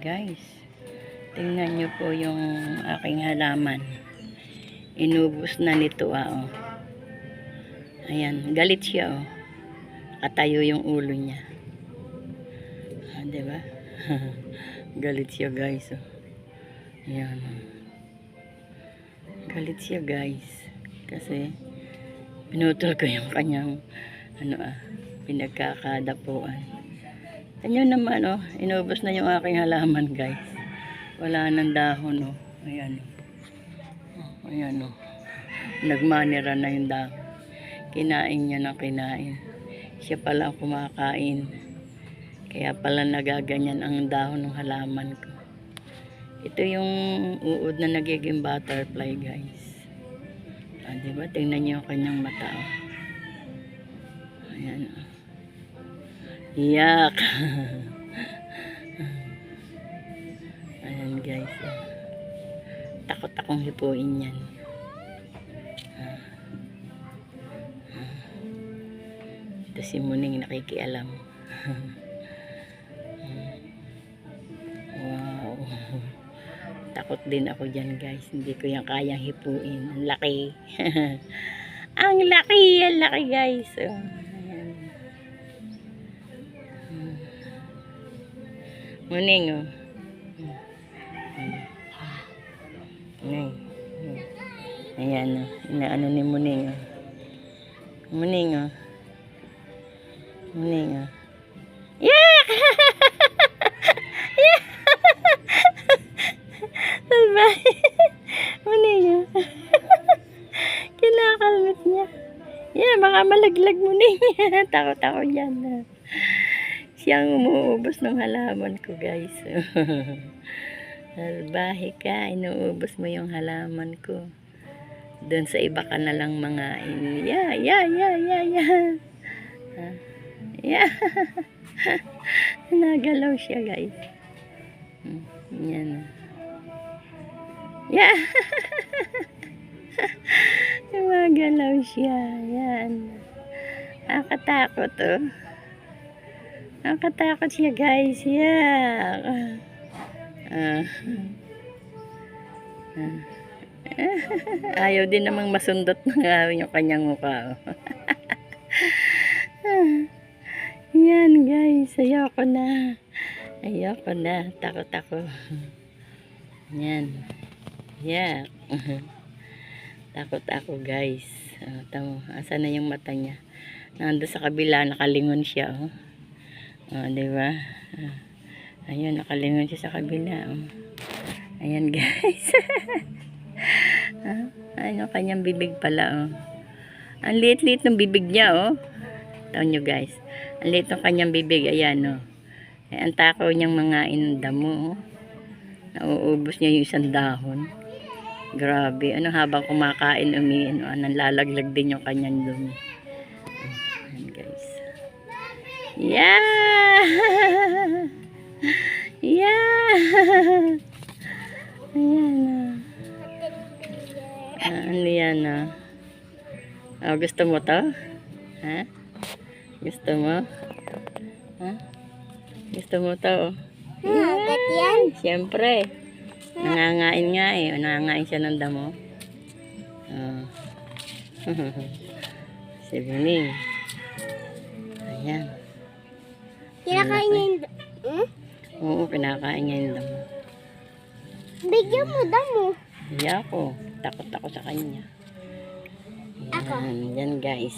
guys. Tingnan nyo po yung aking halaman. Inubos na nito oh. Ayan, galit siya oh. Katayo yung ulo niya. Diba? Galit siya guys oh. Ayan oh. Galit siya guys. Kasi pinutol ko yung kanyang pinagkakadapuan. Ganyan naman oh, inubos na yung aking halaman guys. Wala nang dahon oh. Ayan oh. Ayan oh. Nagmanira na yung dahon. Kinain niya ng kinain. Siya pala ang kumakain. Kaya pala nagaganyan ang dahon ng halaman ko. Ito yung uod na nagiging butterfly guys. Diba? Tingnan niyo yung kanyang mata oh. Ayan oh. Yak! Ayan guys. Takot akong hipuin yan. Ito si Muning nakikialam. Wow. Takot din ako dyan guys. Hindi ko yan kayang hipuin. Ang laki. Ang laki. Ang laki guys. Oh. Muning oh. Muning. Ayan oh. Inaano ni Muning oh. Muning oh. Muning oh. Yak! Yak! Salbay. Muning oh. Kinakalmit niya. Yeah, baka malaglag Muning. Takot ako dyan. Siyang umuubos ng halaman ko guys. Salbahe ka, inuubos mo yung halaman ko. Doon sa iba ka na lang mga yeah. Yeah. Nagalaw siya guys. Yan. Yeah. Nagalaw siya. Yan. Nakatakot oh. Nakatakot siya guys. Yeah. Ayaw din namang masundot ng yung kanyang mukha. Yan guys. Ayoko na. Ayoko na. Takot ako. Yan. Yeah. Takot ako guys. Tamo. Asa na yung mata niya? Nandun sa kabila. Nakalingon siya. Diba? Ayun, nakalingon siya sa kabila. Ayan guys. Ayun, kanyang bibig pala. Ang liit-liit ng bibig niya. Taon nyo guys. Ang liit ng kanyang bibig. Ayan. Ang takaw niyang mga damo. Nauubos niya yung isang dahon. Grabe. Habang kumakain, nanlalaglag din yung kanyang dumi. Ayan guys. Yeah! Yeah! Ayan ano yan gusto mo to? Ha? Gusto mo? Ha? Gusto mo to? Yan! Siyempre. Nangangain nga nangangain siya ng damo. Si Muning. Ayan. Kinakain niya yung Oo, kinakain niya yung damo. Bigyan mo damo. Iya ako. Takot ako sa kanya. Yan guys.